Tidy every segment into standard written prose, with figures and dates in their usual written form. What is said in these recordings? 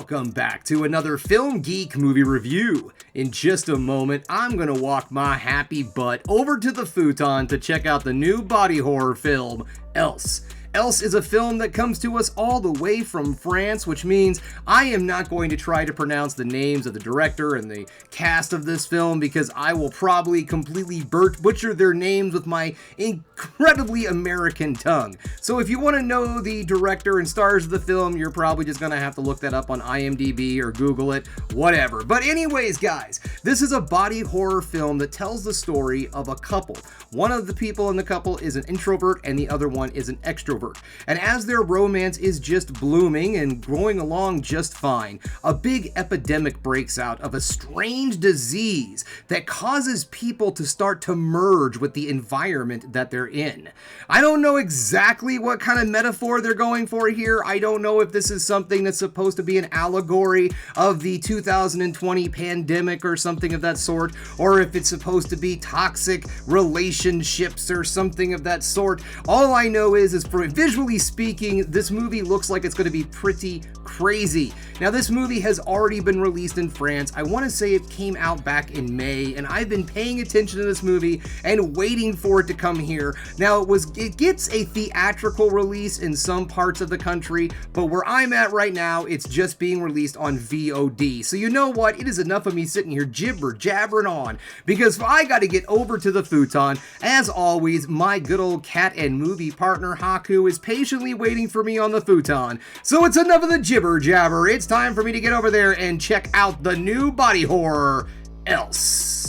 Welcome back to another Film Geek Movie review. In just a moment, I'm gonna walk my happy butt over to the futon to check out the new body horror film, Else. Else is a film that comes to us all the way from France, which means I am not going to try to pronounce the names of the director and the cast of this film because I will probably completely butcher their names with my incredibly American tongue. So if you want to know the director and stars of the film, you're probably just going to have to look that up on IMDb or Google it, whatever. But anyways, guys, this is a body horror film that tells the story of a couple. One of the people in the couple is an introvert and the other one is an extrovert. And as their romance is just blooming and growing along just fine, a big epidemic breaks out of a strange disease that causes people to start to merge with the environment that they're in. I don't know exactly what kind of metaphor they're going for here. I don't know if this is something that's supposed to be an allegory of the 2020 pandemic or something of that sort, or if it's supposed to be toxic relationships or something of that sort. All I know is for visually speaking, this movie looks like it's going to be pretty crazy. Now, this movie has already been released in France. I want to say it came out back in May, and I've been paying attention to this movie and waiting for it to come here. Now, it gets a theatrical release in some parts of the country, but where I'm at right now, it's just being released on VOD. So you know what? It is enough of me sitting here jabbering on, because I got to get over to the futon. As always, my good old cat and movie partner, Haku, is patiently waiting for me on the futon. So it's enough of the jibber jabber. It's time for me to get over there and check out the new body horror, Else.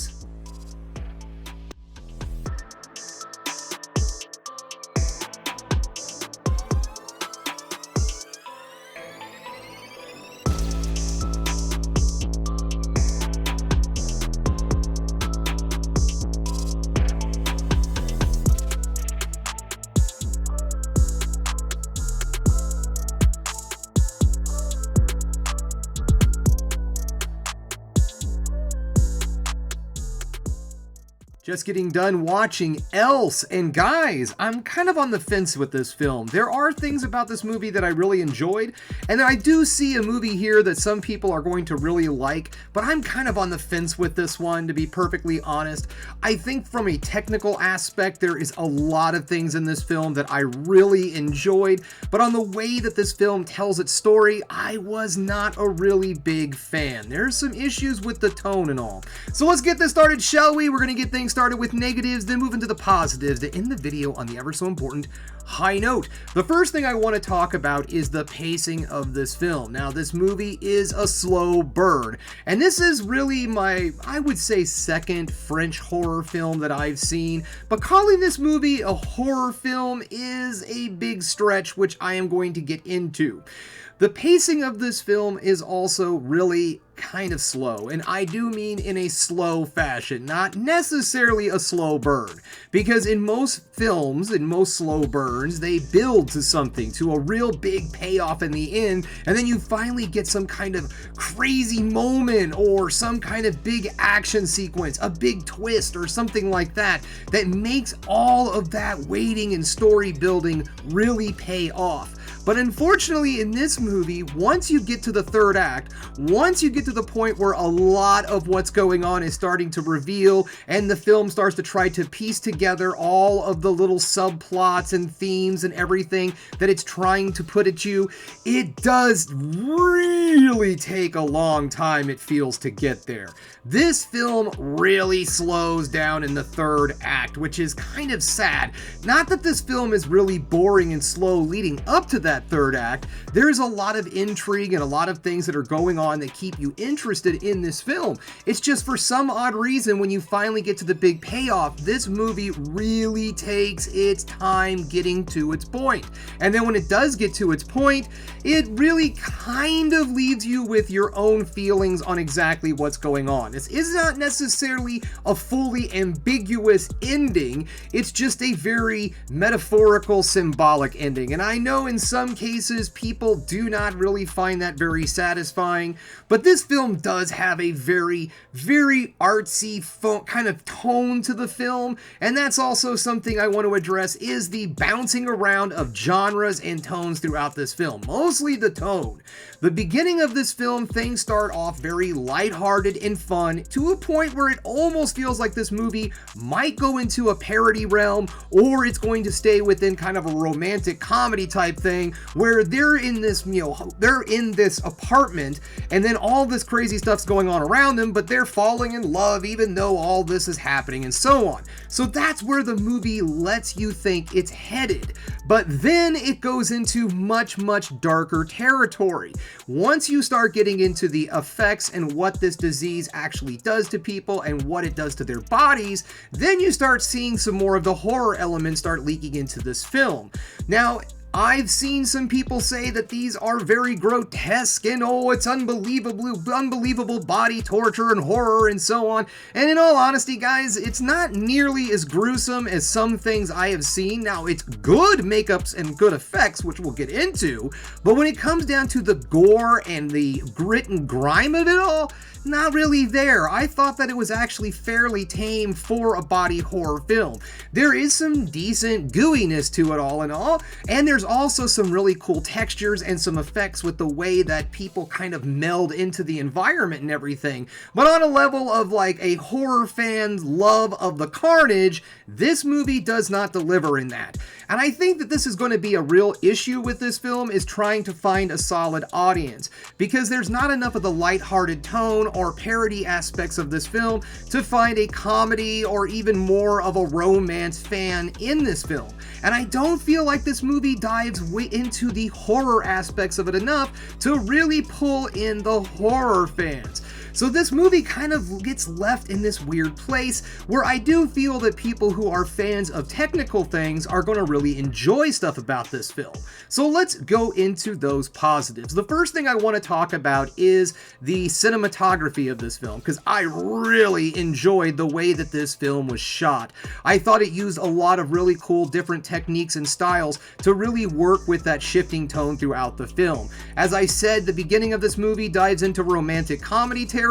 Just getting done watching Else, and guys, I'm kind of on the fence with this film. There are things about this movie that I really enjoyed, and I do see a movie here that some people are going to really like, but I'm kind of on the fence with this one, to be perfectly honest. I think from a technical aspect, there is a lot of things in this film that I really enjoyed, but on the way that this film tells its story, I was not a really big fan. There's some issues with the tone and all. So let's get this started, shall we? We're going to get things started with negatives, then move into the positives to end the video on the ever so important high note. The first thing I want to talk about is the pacing of this film. Now, this movie is a slow burn, and this is really my, I would say, second French horror film that I've seen, but calling this movie a horror film is a big stretch, which I am going to get into. The pacing of this film is also really kind of slow, and I do mean in a slow fashion, not necessarily a slow burn, because in most films, in most slow burns, they build to something, to a real big payoff in the end, and then you finally get some kind of crazy moment or some kind of big action sequence, a big twist or something like that, that makes all of that waiting and story building really pay off. But unfortunately, in this movie, once you get to the third act, once you get to the point where a lot of what's going on is starting to reveal, and the film starts to try to piece together all of the little subplots and themes and everything that it's trying to put at you, it does really take a long time, it feels, to get there. This film really slows down in the third act, which is kind of sad. Not that this film is really boring and slow leading up to that third act. There's a lot of intrigue and a lot of things that are going on that keep you interested in this film. It's just for some odd reason, when you finally get to the big payoff, this movie really takes its time getting to its point. And then when it does get to its point, it really kind of leaves you with your own feelings on exactly what's going on. This is not necessarily a fully ambiguous ending. It's just a very metaphorical, symbolic ending. And I know in some some cases, people do not really find that very satisfying, but this film does have a very, very artsy kind of tone to the film, and that's also something I want to address, is the bouncing around of genres and tones throughout this film, mostly the tone. The beginning of this film, things start off very lighthearted and fun, to a point where it almost feels like this movie might go into a parody realm, or it's going to stay within kind of a romantic comedy type thing, where they're in this, they're in this apartment, and then all this crazy stuff's going on around them, but they're falling in love even though all this is happening, and so on. So that's where the movie lets you think it's headed. But then it goes into much, much darker territory. Once you start getting into the effects and what this disease actually does to people and what it does to their bodies, then you start seeing some more of the horror elements start leaking into this film. Now, I've seen some people say that these are very grotesque and it's unbelievable body torture and horror and so on. And in all honesty, guys, it's not nearly as gruesome as some things I have seen. Now, it's good makeups and good effects, which we'll get into, but when it comes down to the gore and the grit and grime of it all, not really there. I thought that it was actually fairly tame for a body horror film. There is some decent gooiness to it all in all, and there's also some really cool textures and some effects with the way that people kind of meld into the environment and everything. But on a level of like a horror fan's love of the carnage, this movie does not deliver in that. And I think that this is going to be a real issue with this film, is trying to find a solid audience, because there's not enough of the lighthearted tone or parody aspects of this film to find a comedy or even more of a romance fan in this film. And I don't feel like this movie dives into the horror aspects of it enough to really pull in the horror fans. So this movie kind of gets left in this weird place where I do feel that people who are fans of technical things are going to really enjoy stuff about this film. So let's go into those positives. The first thing I want to talk about is the cinematography of this film, because I really enjoyed the way that this film was shot. I thought it used a lot of really cool different techniques and styles to really work with that shifting tone throughout the film. As I said, the beginning of this movie dives into romantic comedy territory,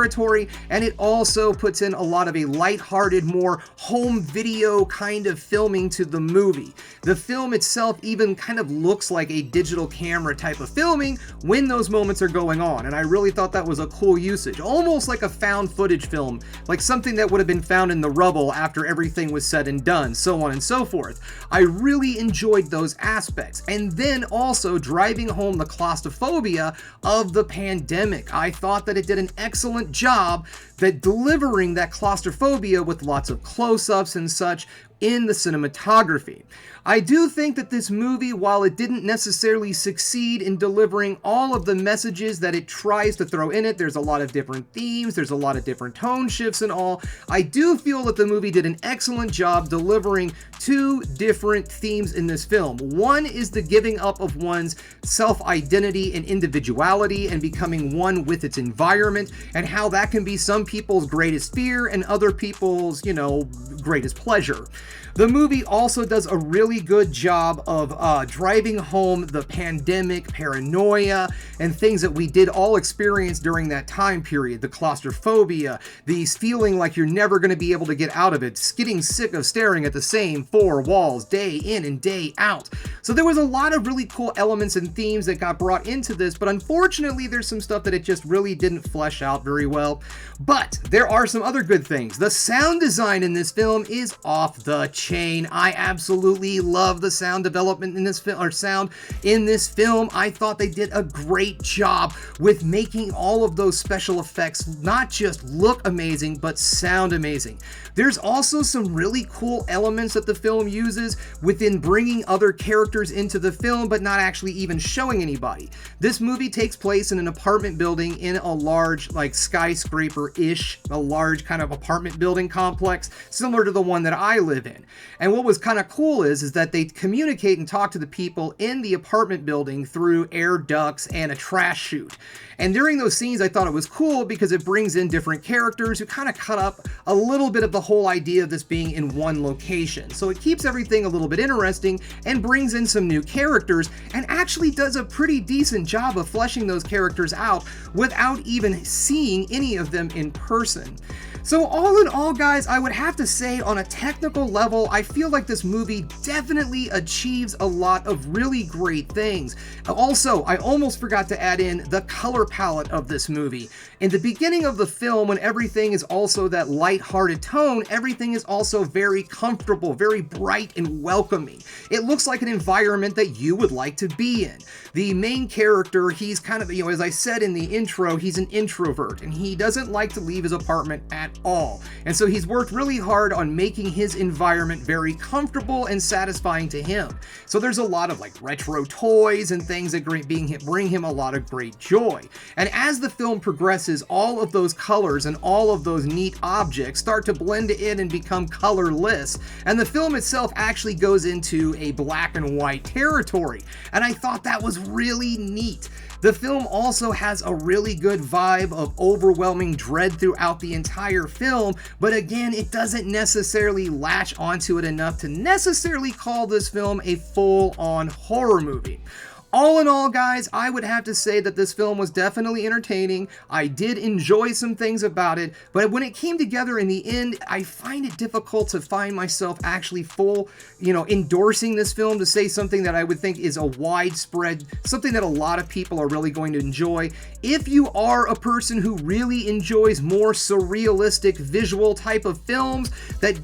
and it also puts in a lot of a lighthearted, more home video kind of filming to the movie. The film itself even kind of looks like a digital camera type of filming when those moments are going on, and I really thought that was a cool usage, almost like a found footage film, like something that would have been found in the rubble after everything was said and done, so on and so forth. I really enjoyed those aspects, and then also driving home the claustrophobia of the pandemic. I thought that it did an excellent job that delivering that claustrophobia with lots of close-ups and such in the cinematography. I do think that this movie, while it didn't necessarily succeed in delivering all of the messages that it tries to throw in it, there's a lot of different themes, there's a lot of different tone shifts and all, I do feel that the movie did an excellent job delivering two different themes in this film. One is the giving up of one's self-identity and individuality and becoming one with its environment, and how that can be some people's greatest fear and other people's, greatest pleasure. The movie also does a really good job of driving home the pandemic paranoia and things that we did all experience during that time period. The claustrophobia, these feeling like you're never going to be able to get out of it, getting sick of staring at the same four walls day in and day out. So there was a lot of really cool elements and themes that got brought into this, but unfortunately there's some stuff that it just really didn't flesh out very well. But there are some other good things. The sound design in this film is off the chain. I absolutely love the sound development in this film, or sound in this film. I thought they did a great job with making all of those special effects not just look amazing, but sound amazing. There's also some really cool elements that the film uses within bringing other characters into the film, but not actually even showing anybody. This movie takes place in an apartment building in a large, skyscraper-ish, a large kind of apartment building complex, similar to the one that I live live in. And what was kind of cool is that they communicate and talk to the people in the apartment building through air ducts and a trash chute. And during those scenes, I thought it was cool because it brings in different characters who kind of cut up a little bit of the whole idea of this being in one location. So it keeps everything a little bit interesting and brings in some new characters and actually does a pretty decent job of fleshing those characters out without even seeing any of them in person. So all in all, guys, I would have to say on a technical level, I feel like this movie definitely achieves a lot of really great things. Also, I almost forgot to add in the color palette of this movie. In the beginning of the film, when everything is also that light-hearted tone, everything is also very comfortable, very bright and welcoming. It looks like an environment that you would like to be in. The main character, he's kind of, as I said in the intro, he's an introvert, and he doesn't like to leave his apartment at all. And so he's worked really hard on making his environment very comfortable and satisfying to him. So there's a lot of like retro toys and things that bring him a lot of great joy. And as the film progresses, all of those colors and all of those neat objects start to blend in and become colorless. And the film itself actually goes into a black and white territory. And I thought that was really neat. The film also has a really good vibe of overwhelming dread throughout the entire film, but again, it doesn't necessarily latch onto it enough to necessarily call this film a full-on horror movie. All in all, guys, I would have to say that this film was definitely entertaining. I did enjoy some things about it, but when it came together in the end, I find it difficult to find myself actually endorsing this film to say something that I would think is a widespread, something that a lot of people are really going to enjoy. If you are a person who really enjoys more surrealistic visual type of films that,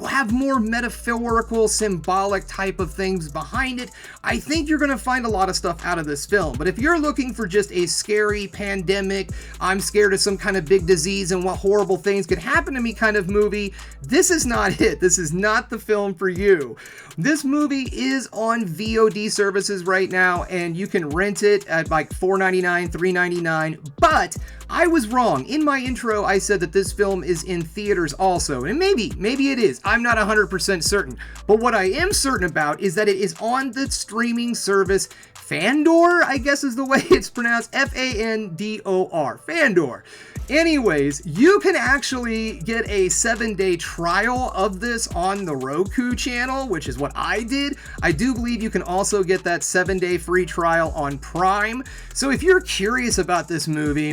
have more metaphorical, symbolic type of things behind it, I think you're going to find a lot of stuff out of this film. But if you're looking for just a scary pandemic, I'm scared of some kind of big disease and what horrible things could happen to me kind of movie, this is not it. This is not the film for you. This movie is on VOD services right now, and you can rent it at like $4.99, $3.99, but I was wrong. In my intro, I said that this film is in theaters also, and maybe it is. I'm not 100% certain, but what I am certain about is that it is on the streaming service Fandor, I guess is the way it's pronounced, Fandor, Fandor. Anyways, you can actually get a 7-day trial of this on the Roku channel, which is what I did. I do believe you can also get that 7-day free trial on Prime. So if you're curious about this movie,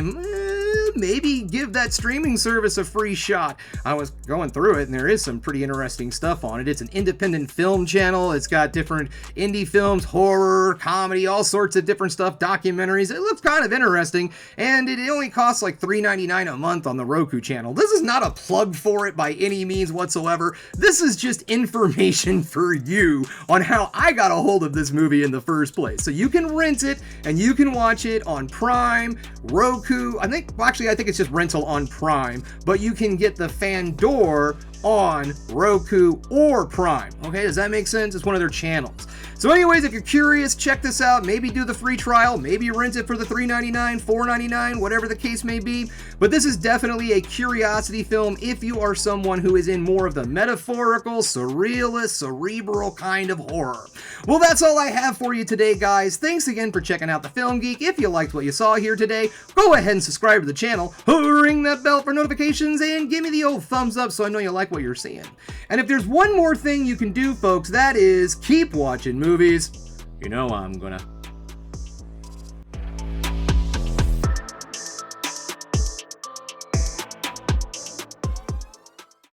maybe give that streaming service a free shot. I was going through it and there is some pretty interesting stuff on it. It's an independent film channel. It's got different indie films, horror, comedy, all sorts of different stuff, documentaries. It looks kind of interesting, and it only costs like $3.99 a month on the Roku channel. This is not a plug for it by any means whatsoever. This is just information for you on how I got a hold of this movie in the first place. So you can rent it and you can watch it on Prime, Roku. I think it's just rental on Prime, but you can get the Fandor on Roku or Prime. Okay, does that make sense? It's one of their channels. So anyways, if you're curious, check this out. Maybe do the free trial. Maybe rent it for the $3.99, $4.99, whatever the case may be. But this is definitely a curiosity film if you are someone who is in more of the metaphorical, surrealist, cerebral kind of horror. Well, that's all I have for you today, guys. Thanks again for checking out the Film Geek. If you liked what you saw here today, go ahead and subscribe to the channel, ring that bell for notifications, and give me the old thumbs up so I know you like what you're seeing. And if there's one more thing you can do, folks, that is keep watching movies. You know I'm gonna.